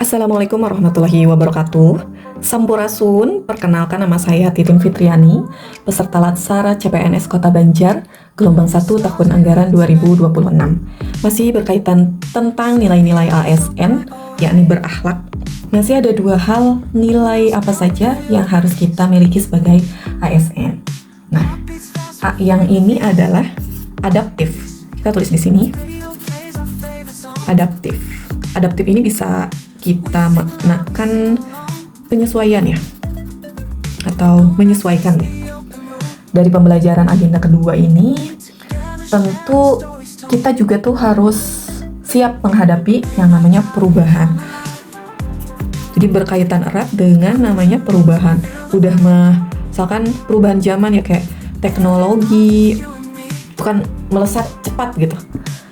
Assalamualaikum warahmatullahi wabarakatuh. Sampurasun, perkenalkan nama saya Titin Fitriani, peserta Latsar CPNS Kota Banjar, gelombang 1 tahun anggaran 2026. Masih berkaitan tentang nilai-nilai ASN, yakni berakhlak. Masih ada dua hal nilai apa saja yang harus kita miliki sebagai ASN. Nah, yang ini adalah adaptif. Kita tulis di sini. Adaptif. Adaptif ini bisa kita maknakan penyesuaian ya, atau menyesuaikan ya. Dari pembelajaran agenda kedua ini, tentu kita juga tuh harus siap menghadapi yang namanya perubahan. Jadi berkaitan erat dengan namanya perubahan. Udah misalkan perubahan zaman ya, kayak teknologi bukan melesat cepat gitu.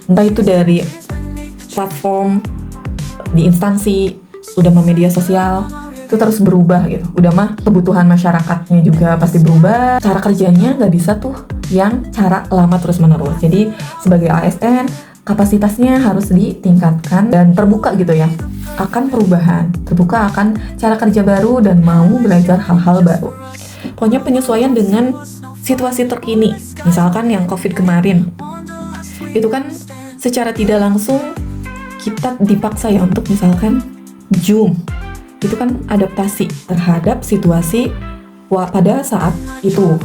Entah itu dari platform, di instansi, udah media sosial, itu terus berubah gitu. Udah mah kebutuhan masyarakatnya juga pasti berubah. Cara kerjanya nggak bisa tuh yang cara lama terus menerus. Jadi sebagai ASN, kapasitasnya harus ditingkatkan dan terbuka gitu ya akan perubahan, terbuka akan cara kerja baru dan mau belajar hal-hal baru. Pokoknya penyesuaian dengan situasi terkini. Misalkan yang COVID kemarin, itu kan secara tidak langsung kita dipaksa ya untuk misalkan Zoom. Itu kan adaptasi terhadap situasi pada saat itu.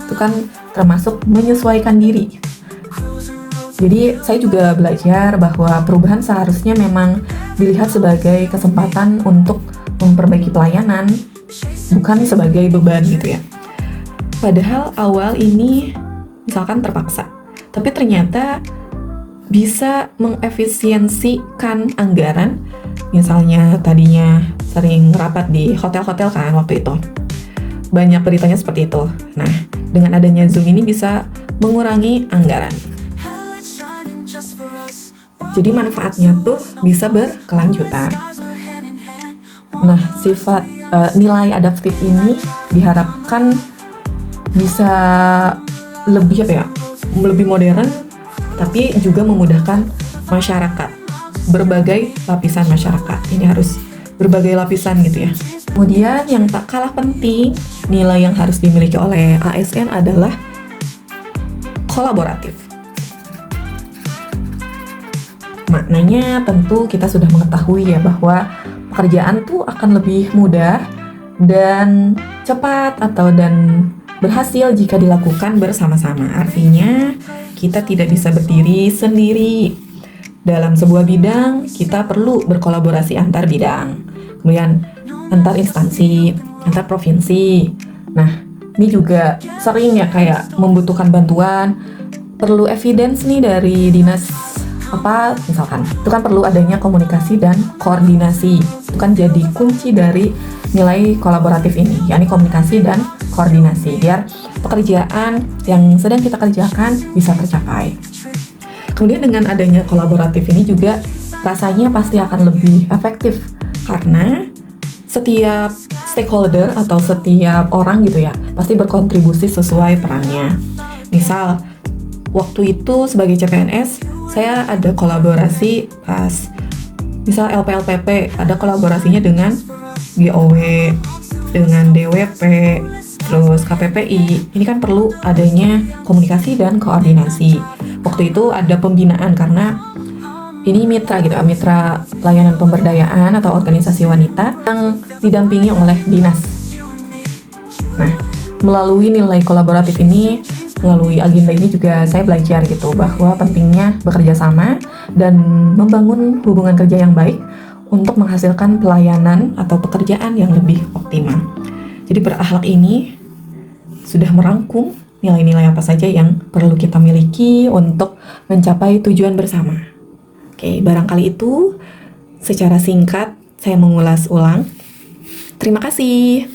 Itu kan termasuk menyesuaikan diri. Jadi saya juga belajar bahwa perubahan seharusnya memang dilihat sebagai kesempatan untuk memperbaiki pelayanan, bukan sebagai beban gitu ya. Padahal awal ini misalkan terpaksa, tapi ternyata bisa mengefisiensikan anggaran. Misalnya tadinya sering rapat di hotel-hotel kan waktu itu, banyak beritanya seperti itu. Nah, dengan adanya Zoom ini bisa mengurangi anggaran. Jadi manfaatnya tuh bisa berkelanjutan. Nah, sifat nilai adaptif ini diharapkan bisa lebih lebih modern, tapi juga memudahkan masyarakat, berbagai lapisan masyarakat. Ini harus berbagai lapisan gitu ya. Kemudian yang tak kalah penting, nilai yang harus dimiliki oleh ASN adalah kolaboratif. Maknanya tentu kita sudah mengetahui ya bahwa pekerjaan tuh akan lebih mudah dan cepat dan berhasil jika dilakukan bersama-sama. Artinya kita tidak bisa berdiri sendiri. Dalam sebuah bidang, kita perlu berkolaborasi antar bidang. Kemudian antar instansi, antar provinsi. Nah, ini juga sering ya kayak membutuhkan bantuan, perlu evidence nih dari dinas misalkan. Itu kan perlu adanya komunikasi dan koordinasi. Itu kan jadi kunci dari nilai kolaboratif ini, yakni komunikasi dan koordinasi, biar pekerjaan yang sedang kita kerjakan bisa tercapai. Kemudian dengan adanya kolaboratif ini juga rasanya pasti akan lebih efektif, karena setiap stakeholder atau setiap orang gitu ya pasti berkontribusi sesuai perannya. Misal waktu itu sebagai CPNS saya ada kolaborasi pas misal LPLPP, ada kolaborasinya dengan GOW, dengan DWP, terus KPPI. Ini kan perlu adanya komunikasi dan koordinasi. Waktu itu ada pembinaan karena ini mitra layanan pemberdayaan atau organisasi wanita yang didampingi oleh dinas. Nah, melalui nilai kolaboratif ini, melalui agenda ini juga saya belajar gitu bahwa pentingnya bekerja sama dan membangun hubungan kerja yang baik untuk menghasilkan pelayanan atau pekerjaan yang lebih optimal. Jadi berakhlak ini sudah merangkum nilai-nilai apa saja yang perlu kita miliki untuk mencapai tujuan bersama. Oke, barangkali itu secara singkat saya mengulas ulang. Terima kasih.